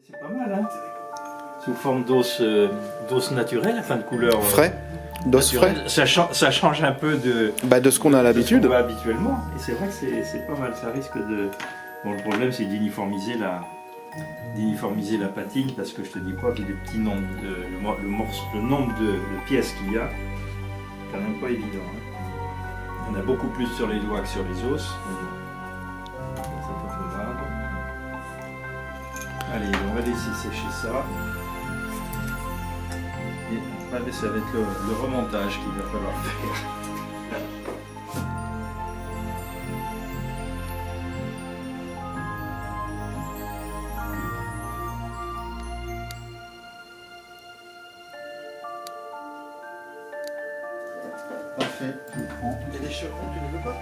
C'est pas mal, hein? Sous forme d'os naturelle, enfin de couleur Frais, d'os frais. Ça change un peu de Ce qu'on a l'habitude. de ce qu'on voit habituellement. Et c'est vrai que c'est pas mal. Ça risque de. Bon, le problème, c'est d'uniformiser la patine, parce que je te dis pas, vu les petits nombres le nombre de pièces qu'il y a, c'est quand même pas évident. Hein. Il y en a beaucoup plus sur les doigts que sur les os. Mais bon, c'est pas trop grave. Allez, on va laisser sécher ça. Et après, ça va être le remontage qu'il va falloir faire. Parfait, je prends. Et les chevrons, tu ne veux pas?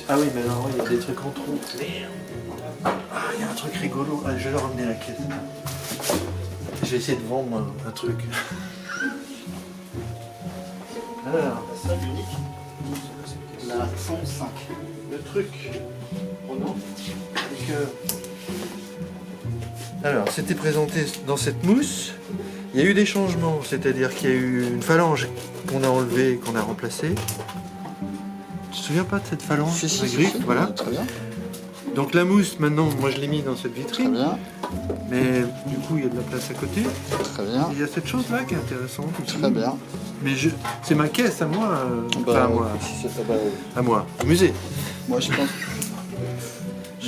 Ah oui, mais alors il y a des trucs en trop. Merde. Ah, il y a un truc rigolo. Ah, je vais leur ramener la caisse. Je vais essayer de vendre un truc. Alors, Ça, l'unique. la 105. Le truc, Renaud, c'est que... Alors, c'était présenté dans cette mousse. Il y a eu des changements, c'est-à-dire qu'il y a eu une phalange qu'on a enlevée et qu'on a remplacée. Tu te souviens pas de cette phalange? La griffe, voilà. Très bien. Donc la mousse, maintenant, moi je l'ai mis dans cette Très vitrine, bien. mais du coup il y a de la place à côté. Très bien. Et il y a cette chose-là qui est intéressante aussi. Très bien. Mais c'est ma caisse à moi, enfin à moi, si c'est pas à moi, au musée. moi je pense.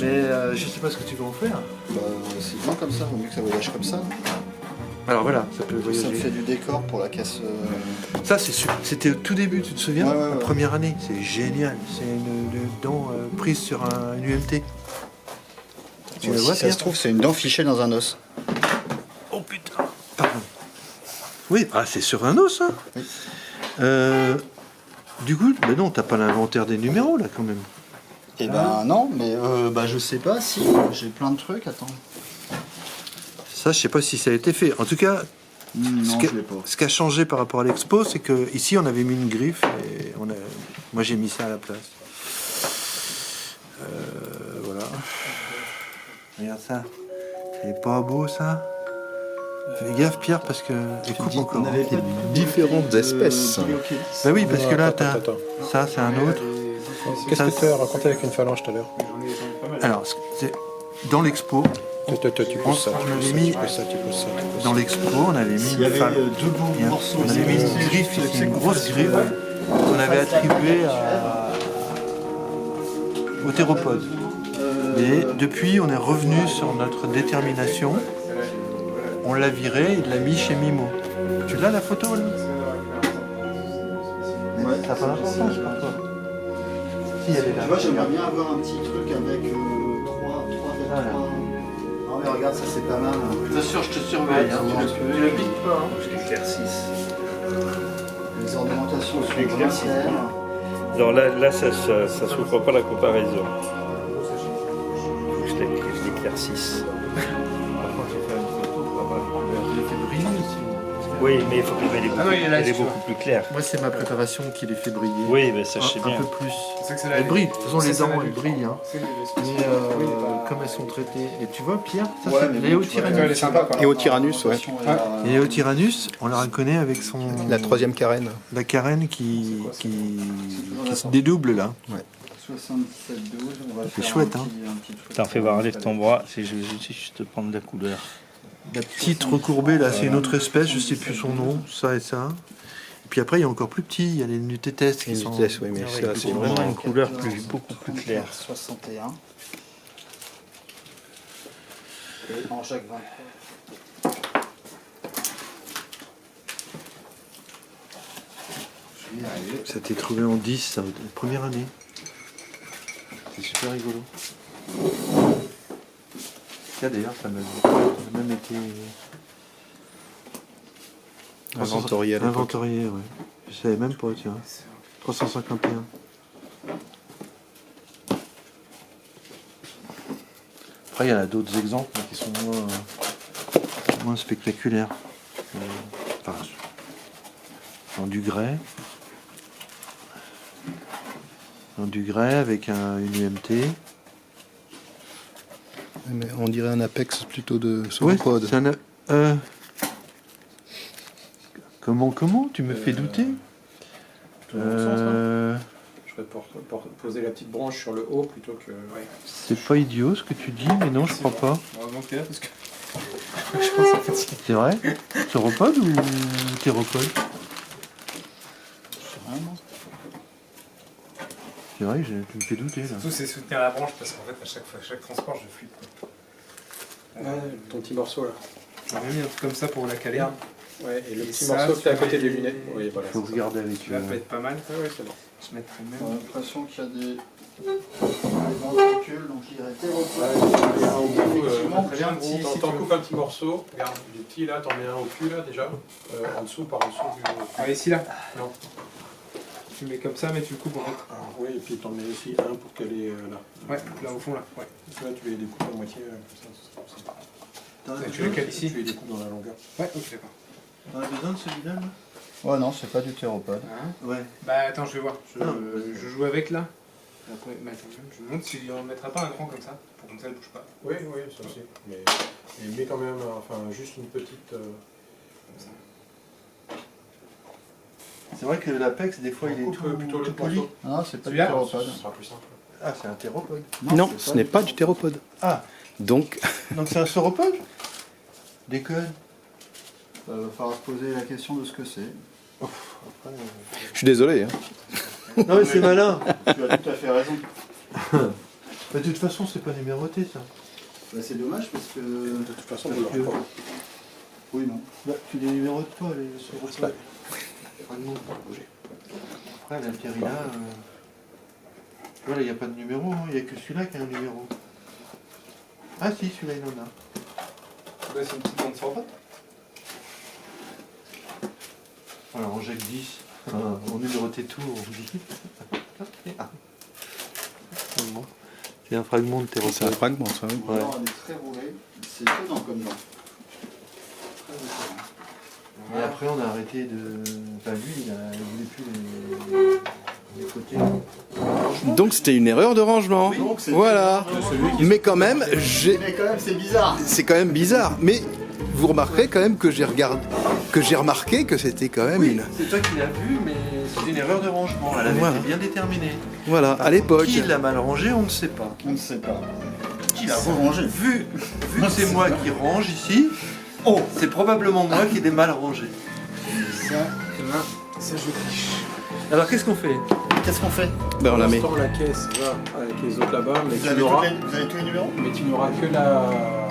Mais je sais pas ce que tu vas en faire. C'est bien comme ça, vaut mieux que ça voyage comme ça. Alors voilà, ça peut Ça me voyager. fait du décor pour la caisse. Ça c'est super. C'était au tout début, tu te souviens? Ouais, ouais, La ouais. première année, c'est génial. C'est une dent prise sur une UMT. Tu la Si vois, ça Pierre? se trouve, c'est une dent fichée dans un os. Oh putain. Pardon. Oui, ah, c'est sur un os, hein. Oui. Du coup, ben non, t'as pas l'inventaire des numéros là quand même. Eh ben non, mais je sais pas si. J'ai plein de trucs, attends. Ça, je sais pas si ça a été fait. En tout cas, Non, je l'ai pas. ce qui a changé par rapport à l'expo, c'est que ici on avait mis une griffe et moi j'ai mis ça à la place. Voilà. Regarde ça. C'est pas beau ça. Fais gaffe Pierre parce que écoute encore. différentes espèces. Bah oui, parce que là Attends, t'as attends. ça, c'est un autre. Qu'est-ce Ça, que tu as raconté avec une phalange tout à l'heure? Alors, c'est dans l'expo. Tu pousses ça, on tu avait pousses ça, mis tu pousses ça, tu pousses ça, tu pousses dans ça. l'expo, on avait mis Il y avait deux beaux Bien. morceaux. On avait mis une griffe ici, une grosse griffe qu'on avait attribuée au théropode. Et depuis, on est revenu sur notre détermination. On l'a viré, il l'a mis chez Mimo. Tu l'as la photo là? Ouais. Ça n'a pas d'importance pour toi. Si, elle est là. Tu vois, j'aimerais bien avoir un petit truc avec 3 Voilà. Non mais regarde, ça c'est pas mal. Bien sûr, je te surveille. Hein. Tu le piques pas. Hein. Je l'éclaircisse. Les ornementations sont L'éclaircissement. volontaires. Alors là ça souffre pas la comparaison. Je l'éclaircisse. Par contre, je vais faire une photo pour avoir la couleur. Je l'ai fait briller aussi. Oui, mais il faut qu'elle est beaucoup plus claire. Moi, c'est ma préparation qui les fait briller. Oui, mais ça je sais un bien. peu plus. Elles brillent. De toute façon, les dents, elles brillent. Hein. Mais comme elles sont traitées. Et tu vois, Pierre, ça Ouais, c'est mais bon, Léotyrannus. Elle est sympa quoi. Et au Tyrannus, ouais. Et Léotyrannus, on la reconnaît avec son. La troisième carène. La carène qui se dédouble là. 77,12, on va C'est faire chouette, un hein. petit truc. T'en fais voir, enlève ton bras, je vais juste te prendre la couleur. La petite recourbée là, c'est une autre espèce, je sais plus son nom, ça et ça. Et puis après, il y a encore plus petit, il y a les nutétestes qui sont. Oui, mais Ah ouais, ça, c'est c'est vraiment vraiment. une couleur beaucoup plus claire. 61. Et en Jacques 23. Je vais y arriver. Ça t'est trouvé en 10, ça, la première année. C'est super rigolo. Tiens, d'ailleurs, ça a même été Inventorié à l'époque. inventorié, ouais. Je savais même pas, tiens. 351. Après, il y en a d'autres exemples mais qui sont moins spectaculaires. Enfin, dans du grès. Dans du grès avec une UMT. Mais on dirait un apex plutôt de Ouais, sauropode. c'est un... Comment tu me fais douter Tout dans le sens, là. euh... Je vais poser la petite branche sur le haut plutôt que... Ouais. C'est pas idiot ce que tu dis, mais non, je crois pas. Heureusement que t'es là parce que... je pense à fatiguer. C'est vrai? Sauropode ou théropode? C'est vrai, tu me fais douter là. Surtout c'est soutenir la branche parce qu'en fait à chaque transport je fuis. Ton petit morceau là. J'ai même mis un truc comme ça pour la caler. Ouais, et le Et petit ça, morceau qui est à côté des les- lunettes. Oui, voilà. Faut regarder avec Tu vas peut être pas mal. Ah ouais, c'est bon. Je mettrai J'ai même. l'impression qu'il y a des ventricules, donc il dirait Il y a un au bout, Effectivement, très bien, si t'en tu coupes un petit morceau. Regarde, du petit là, t'en mets un au cul là déjà. En dessous, par en dessous du... Ah ici là. Non. Tu mets comme ça mais tu le coupes en fait. Oui, et puis t'en mets aussi un pour qu'elle est là. Ouais, là au fond là. Ouais. Là, tu les découpes à moitié, comme ça. Et tu les cales ici. Tu les découpes dans la longueur. Ouais, ok d'accord. T'en as besoin de celui-là là? Ouais, non, c'est pas du théropode. Hein Ouais. Bah attends, je vais voir. Ah. Je joue avec là. Après, mais attends, je me demande si on ne mettra pas un grand comme ça, pour comme ça elle bouge pas. Oui, oui, ça aussi. Mais quand même, enfin, juste une petite... Comme ça. C'est vrai que l'apex, des fois, il est coupe tout, plutôt le tout poli. morceau. Non, c'est pas du Celui-là, théropode. Ce sera plus simple. Ah, c'est un théropode. Non, c'est ce n'est pas du théropode. Ah, Donc, donc c'est un sauropode? Déconne. Il va falloir se poser la question de ce que c'est. Après, je suis désolé. Hein. Non mais c'est malin. Tu as tout à fait raison. De toute façon, c'est pas numéroté ça. Bah, c'est dommage parce que. De toute façon, Parce vous l'aurez que- pas. Oui, non. Bah, tu les numérotes pas, les sauropodes. Fragments. Après, l'altérina, tu vois, là, il n'y a pas de numéro, hein. Il n'y a que celui-là qui a un numéro. Ah si, celui-là, il en a. Ouais, c'est une petite bande sur pote. Voilà, on jette 10. On numérotait tout, on dit. Ah. Fragment. C'est un fragment de C'est un théropode. fragment, ça. Oui. Ou alors elle est très roulée. C'est étonnant comme nom. Très étonnant. Et après, on a arrêté de. Enfin, lui, il voulait plus les côtés. Donc c'était une erreur de rangement. Donc, c'est Voilà. Mais quand même, Mais quand même, c'est bizarre. c'est quand même bizarre. Mais vous remarquerez quand même que j'ai remarqué que c'était quand même une. C'est toi qui l'as vu, mais c'est une erreur de rangement. Elle avait Voilà. été bien déterminée. Voilà, à l'époque. Qui l'a mal rangé, on ne sait pas. On ne sait pas. Qui l'a rangé. Vu que c'est moi qui range ici, c'est probablement moi qui l'ai mal rangé. Ça, demain, ça je triche. Alors qu'est-ce qu'on fait? Qu'est-ce qu'on fait? Ben, on la met. Pour l'instant, la caisse va avec les autres là-bas, mais Vous tu avez n'auras tous les numéros? mais tu n'auras que la